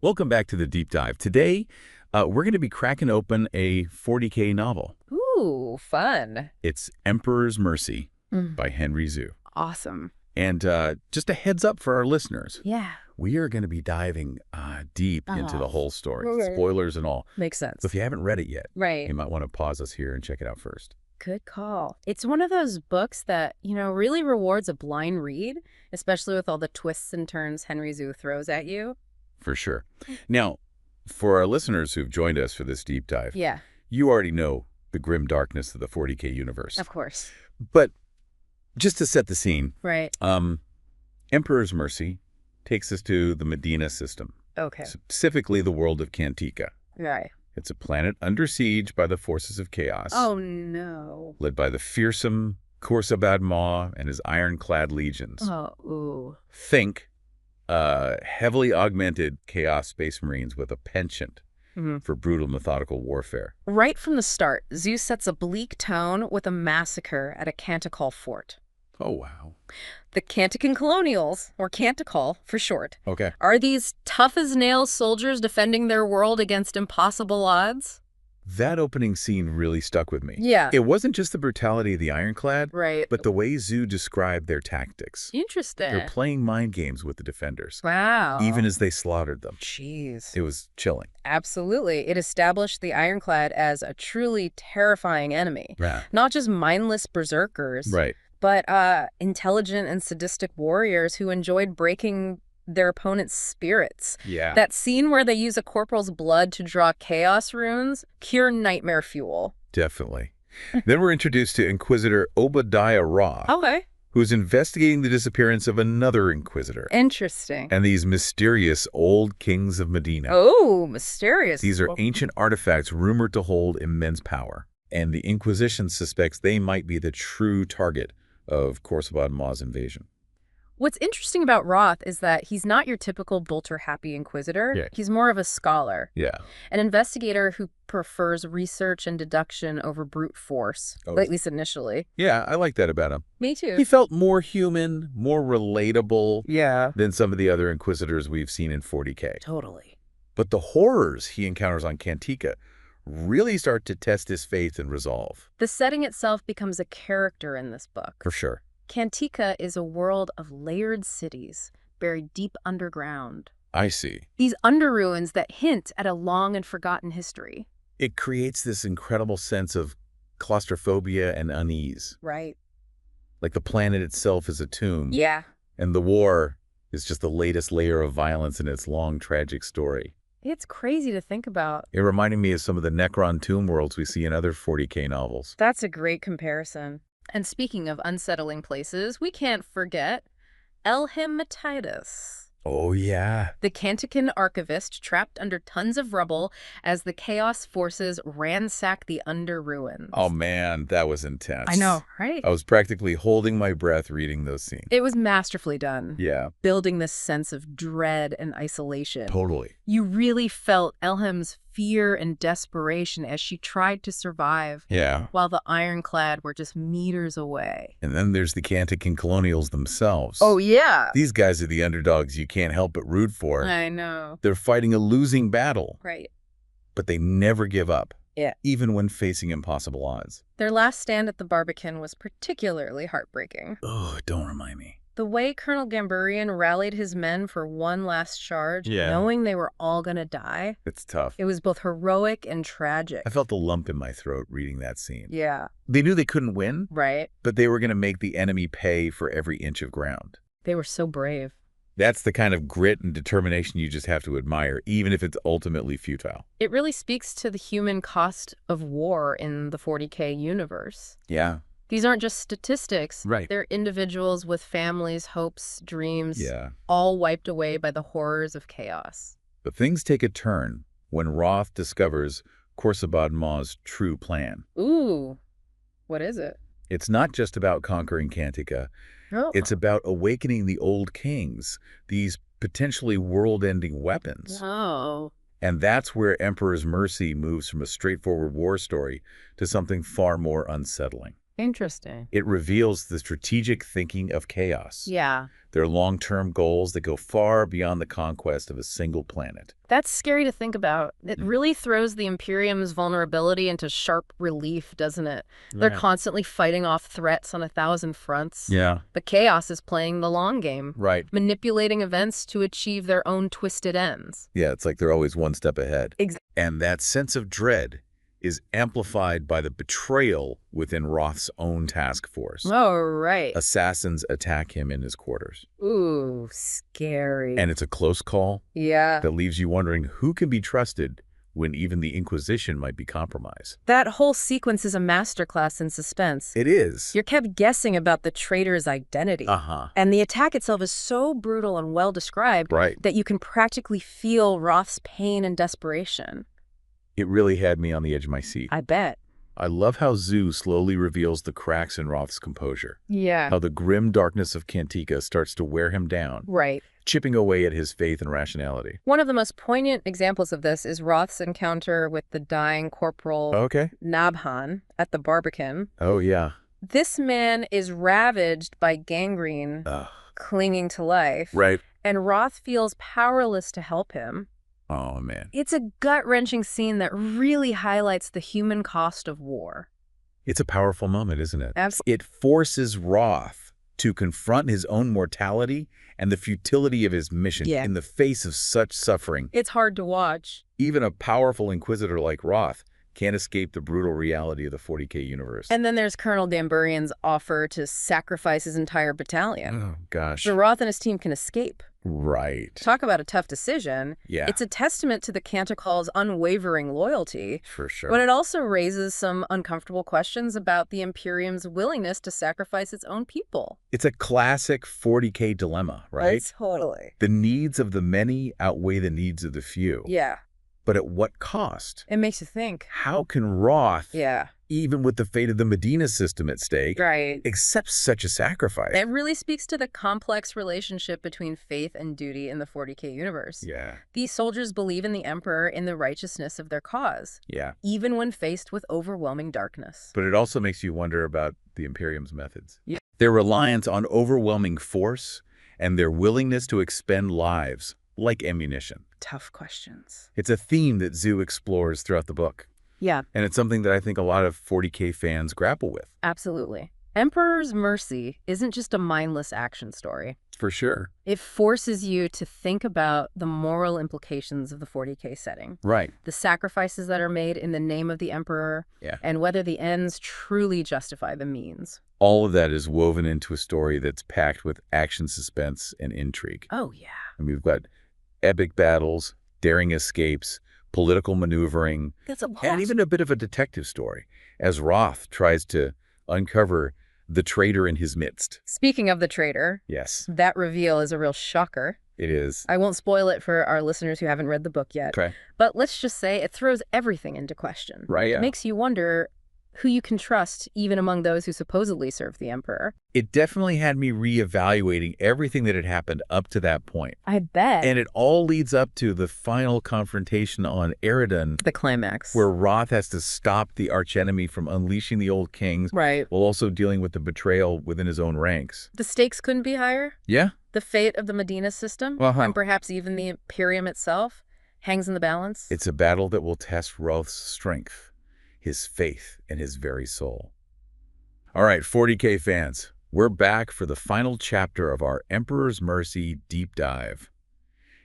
Welcome back to the Deep Dive. Today, we're going to be cracking open a 40K novel. Ooh, fun. It's Emperor's Mercy by Henry Zou. Awesome. And just a heads up for our listeners. Yeah. We are going to be diving deep into the whole story, Okay. spoilers and all. Makes sense. So if you haven't read it yet, Right. you might want to pause us here and check it out first. Good call. It's one of those books that, really rewards a blind read, especially with all the twists and turns Henry Zou throws at you. For sure. Now, for our listeners who've joined us for this deep dive, Yeah, you already know the grim darkness of the 40K universe. of course. But just to set the scene, Right. Emperor's Mercy takes us to the Medina system, Okay. specifically the world of Cantica. Right. It's a planet under siege by the forces of chaos, Oh, no. led by the fearsome Khorsabad Maw and his ironclad legions. Oh, ooh. Think heavily augmented Chaos Space Marines with a penchant for brutal methodical warfare. Right from the start, Zeus sets a bleak tone with a massacre at a Cantical fort. Oh, wow. The Cantican Colonials, or Cantical for short, Okay. are these tough-as-nails soldiers defending their world against impossible odds? That opening scene really stuck with me. Yeah. It wasn't just the brutality of the ironclad, Right. but the way Zou described their tactics. Interesting. They're playing mind games with the defenders, Wow. even as they slaughtered them. Jeez. It was chilling. Absolutely. It established the ironclad as a truly terrifying enemy. Yeah. Not just mindless berserkers, Right. but intelligent and sadistic warriors who enjoyed breaking their opponent's spirits. Yeah. That scene where they use a corporal's blood to draw chaos runes, pure nightmare fuel. Definitely. Then we're introduced to Inquisitor Obadiah Roth, Okay. who's investigating the disappearance of another Inquisitor Interesting. and these mysterious old kings of Medina. Oh, mysterious. These are ancient artifacts rumored to hold immense power, and the Inquisition suspects they might be the true target of Khorsabad Maw's invasion. What's interesting about Roth is that he's not your typical bolter-happy inquisitor. Yeah. He's more of a scholar, Yeah. an investigator who prefers research and deduction over brute force, Oh. at least initially. Yeah, I like that about him. Me too. He felt more human, more relatable Yeah. than some of the other Inquisitors we've seen in 40K. Totally. But the horrors he encounters on Cantica really start to test his faith and resolve. The setting itself becomes a character in this book. For sure. Cantica is a world of layered cities buried deep underground. I see. These underruins that hint at a long and forgotten history. It creates this incredible sense of claustrophobia and unease. Right. Like the planet itself is a tomb. Yeah. And the war is just the latest layer of violence in its long, tragic story. It's crazy to think about. It reminded me of some of the Necron tomb worlds we see in other 40K novels. That's a great comparison. And speaking of unsettling places, we can't forget Elhematitis, Oh, yeah. the Cantican archivist trapped under tons of rubble as the Chaos forces ransack the underruins. Oh, man, that was intense. I know, right? I was practically holding my breath reading those scenes. It was masterfully done, Yeah, building this sense of dread and isolation. totally. You really felt Elhem's fear and desperation as she tried to survive, Yeah. while the ironclad were just meters away. And then there's the Cantican Colonials themselves. Oh, yeah. These guys are the underdogs you can't help but root for. I know. They're fighting a losing battle, Right. but they never give up. Yeah. Even when facing impossible odds. Their last stand at the Barbican was particularly heartbreaking. Oh, don't remind me. The way Colonel Gamburian rallied his men for one last charge, Yeah. knowing they were all gonna die, It's tough. it was both heroic and tragic. I felt a lump in my throat reading that scene. Yeah, They knew they couldn't win, right. but they were going to make the enemy pay for every inch of ground. They were so brave. That's the kind of grit and determination you just have to admire, even if it's ultimately futile. It really speaks to the human cost of war in the 40K universe. Yeah. These aren't just statistics. Right. They're individuals with families, hopes, dreams, Yeah. all wiped away by the horrors of chaos. But things take a turn when Roth discovers Khorsabad Maw's true plan. Ooh, what is it? It's not just about conquering Cantica. Oh. It's about awakening the old kings, these potentially world-ending weapons. Oh. And that's where Emperor's Mercy moves from a straightforward war story to something far more unsettling. Interesting. It reveals the strategic thinking of chaos. Yeah. Their long-term goals that go far beyond the conquest of a single planet. That's scary to think about. It really throws the Imperium's vulnerability into sharp relief, doesn't it? They're constantly fighting off threats on 1,000 fronts. Yeah. But chaos is playing the long game. Right. Manipulating events to achieve their own twisted ends. Yeah, it's like they're always one step ahead. Exactly. And that sense of dread is amplified by the betrayal within Roth's own task force. Oh, right. Assassins attack him in his quarters. Ooh, scary. And it's a close call Yeah. that leaves you wondering who can be trusted when even the Inquisition might be compromised. That whole sequence is a masterclass in suspense. It is. You're kept guessing about the traitor's identity. And the attack itself is so brutal and well described that you can practically feel Roth's pain and desperation. It really had me on the edge of my seat. I bet. I love how Zou slowly reveals the cracks in Roth's composure. Yeah. How the grim darkness of Cantica starts to wear him down. Right. Chipping away at his faith and rationality. One of the most poignant examples of this is Roth's encounter with the dying Corporal Nabhan at the Barbican. Oh, yeah. This man is ravaged by gangrene, clinging to life. Right. And Roth feels powerless to help him. Oh, man. It's a gut-wrenching scene that really highlights the human cost of war. It's a powerful moment, isn't it? Absolutely. It forces Roth to confront his own mortality and the futility of his mission in the face of such suffering. It's hard to watch. Even a powerful Inquisitor like Roth can't escape the brutal reality of the 40K universe. And then there's Colonel Damburian's offer to sacrifice his entire battalion. Oh, gosh. So Roth and his team can escape. Right. Talk about a tough decision. Yeah. It's a testament to the Canticle's unwavering loyalty. For sure. But it also raises some uncomfortable questions about the Imperium's willingness to sacrifice its own people. It's a classic 40K dilemma, right? Totally. The needs of the many outweigh the needs of the few. Yeah. But at what cost? It makes you think. How can Roth, even with the fate of the Medina system at stake, accept such a sacrifice? It really speaks to the complex relationship between faith and duty in the 40K universe. Yeah. These soldiers believe in the Emperor in the righteousness of their cause. Yeah. Even when faced with overwhelming darkness. But it also makes you wonder about the Imperium's methods. Yeah. Their reliance on overwhelming force and their willingness to expend lives like ammunition. Tough questions. It's a theme that Zou explores throughout the book. Yeah. And it's something that I think a lot of 40K fans grapple with. Absolutely. Emperor's Mercy isn't just a mindless action story. For sure. It forces you to think about the moral implications of the 40K setting. Right. The sacrifices that are made in the name of the Emperor. Yeah. And whether the ends truly justify the means. All of that is woven into a story that's packed with action, suspense, and intrigue. Oh, yeah. And we've got epic battles, daring escapes, political maneuvering, and even a bit of a detective story as Roth tries to uncover the traitor in his midst. Speaking of the traitor, yes, that reveal is a real shocker. It is. I won't spoil it for our listeners who haven't read the book yet. Okay. But let's just say it throws everything into question. Right, yeah. It makes you wonder who you can trust, even among those who supposedly serve the Emperor. It definitely had me reevaluating everything that had happened up to that point. I bet. And it all leads up to the final confrontation on Eridan. The climax. Where Roth has to stop the Archenemy from unleashing the old kings. Right. While also dealing with the betrayal within his own ranks. The stakes couldn't be higher. Yeah. The fate of the Medina system, and perhaps even the Imperium itself, hangs in the balance. It's a battle that will test Roth's strength, his faith, and his very soul. All right, 40K fans, we're back for the final chapter of our Emperor's Mercy deep dive.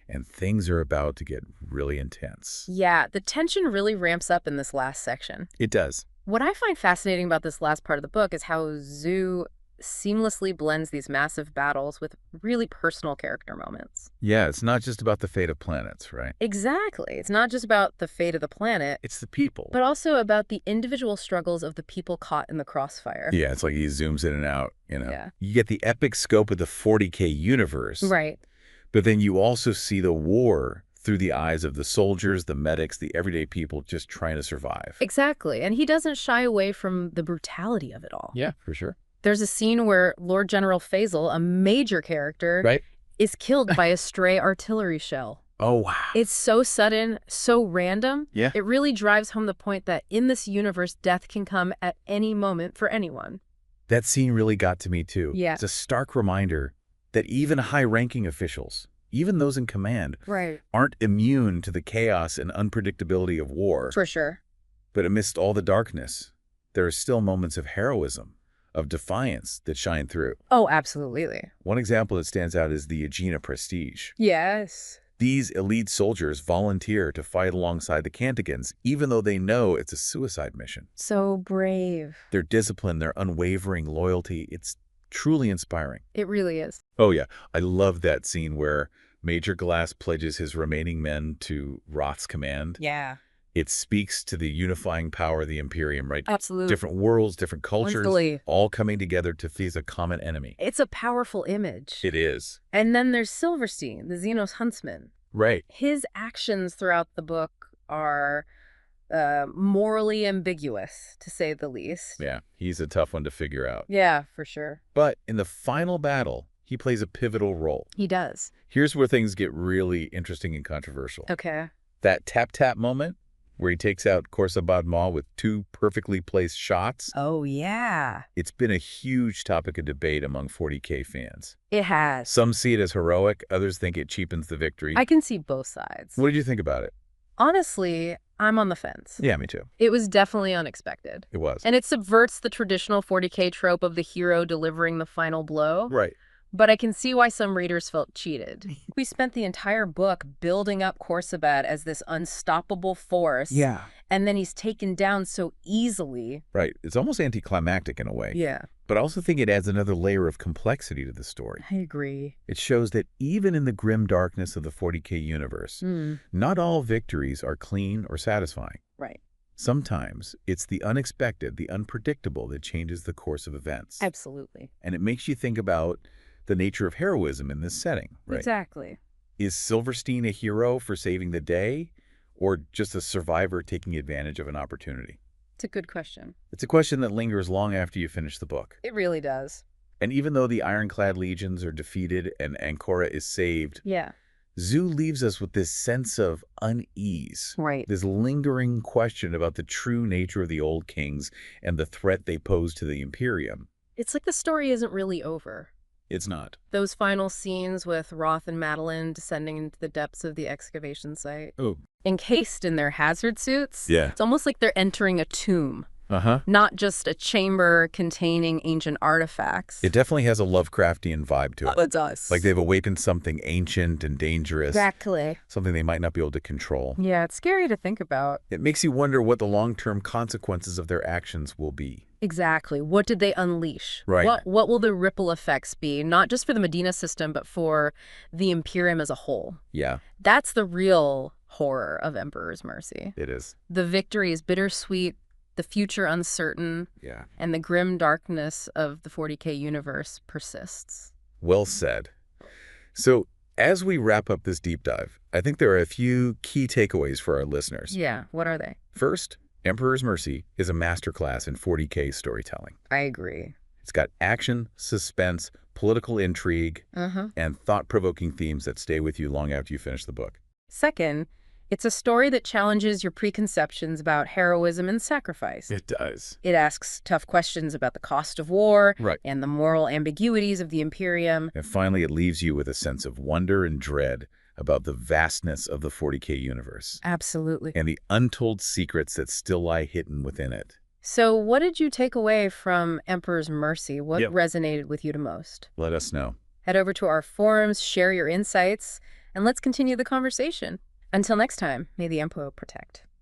And things are about to get really intense. Yeah, the tension really ramps up in this last section. It does. What I find fascinating about this last part of the book is how Zou seamlessly blends these massive battles with really personal character moments. Yeah, it's not just about the fate of planets, right? Exactly. It's not just about the fate of the planet. It's the people. But also about the individual struggles of the people caught in the crossfire. Yeah, it's like he zooms in and out, you know. Yeah. You get the epic scope of the 40K universe. Right. But then you also see the war through the eyes of the soldiers, the medics, the everyday people just trying to survive. Exactly. And he doesn't shy away from the brutality of it all. Yeah, for sure. There's a scene where Lord General Faisal, a major character, is killed by a stray artillery shell. Oh, wow. It's so sudden, so random. Yeah. It really drives home the point that in this universe, death can come at any moment for anyone. That scene really got to me, too. Yeah. It's a stark reminder that even high-ranking officials, even those in command, aren't immune to the chaos and unpredictability of war. For sure. But amidst all the darkness, there are still moments of heroism, of defiance that shine through. Oh, absolutely. One example that stands out is the Aegina Prestige. Yes. These elite soldiers volunteer to fight alongside the Cantigans, even though they know it's a suicide mission. So brave. Their discipline, their unwavering loyalty, it's truly inspiring. It really is. Oh, yeah. I love that scene where Major Glass pledges his remaining men to Roth's command. Yeah. It speaks to the unifying power of the Imperium, right? Absolutely. Different worlds, different cultures, all coming together to face a common enemy. It's a powerful image. It is. And then there's Silverstein, the Xenos huntsman. Right. His actions throughout the book are morally ambiguous, to say the least. Yeah, he's a tough one to figure out. Yeah, for sure. But in the final battle, he plays a pivotal role. He does. Here's where things get really interesting and controversial. Okay. That tap-tap moment where he takes out Khorsabad Maw with 2 perfectly placed shots. Oh, yeah. It's been a huge topic of debate among 40K fans. It has. Some see it as heroic, others think it cheapens the victory. I can see both sides. What did you think about it? Honestly, I'm on the fence. Yeah, me too. It was definitely unexpected. It was. And it subverts the traditional 40K trope of the hero delivering the final blow. Right. But I can see why some readers felt cheated. We spent the entire book building up Khorsabad as this unstoppable force. Yeah. And then he's taken down so easily. Right. It's almost anticlimactic in a way. Yeah. But I also think it adds another layer of complexity to the story. I agree. It shows that even in the grim darkness of the 40K universe, not all victories are clean or satisfying. Right. Sometimes it's the unexpected, the unpredictable that changes the course of events. Absolutely. And it makes you think about the nature of heroism in this setting, right? Exactly. Is Silverstein a hero for saving the day, or just a survivor taking advantage of an opportunity? It's a good question. It's a question that lingers long after you finish the book. It really does. And even though the ironclad legions are defeated and Ancora is saved, Zou leaves us with this sense of unease. Right. This lingering question about the true nature of the old kings and the threat they pose to the Imperium. It's like the story isn't really over. It's not. Those final scenes with Roth and Madeline descending into the depths of the excavation site. Oh. Encased in their hazard suits. Yeah. It's almost like they're entering a tomb. Not just a chamber containing ancient artifacts. It definitely has a Lovecraftian vibe to it. It does. Like they've awakened something ancient and dangerous. Exactly. Something they might not be able to control. Yeah, it's scary to think about. It makes you wonder what the long-term consequences of their actions will be. Exactly. What did they unleash? Right. What will the ripple effects be, not just for the Medina system, but for the Imperium as a whole? Yeah. That's the real horror of Emperor's Mercy. It is. The victory is bittersweet, the future uncertain, and the grim darkness of the 40K universe persists. Well said. So, as we wrap up this deep dive, I think there are a few key takeaways for our listeners. Yeah, what are they? First, Emperor's Mercy is a masterclass in 40K storytelling. I agree. It's got action, suspense, political intrigue, and thought-provoking themes that stay with you long after you finish the book. Second, it's a story that challenges your preconceptions about heroism and sacrifice. It does. It asks tough questions about the cost of war and the moral ambiguities of the Imperium. And finally, it leaves you with a sense of wonder and dread about the vastness of the 40K universe. Absolutely. And the untold secrets that still lie hidden within it. So what did you take away from Emperor's Mercy? What resonated with you the most? Let us know. Head over to our forums, share your insights, and let's continue the conversation. Until next time, may the Emperor protect.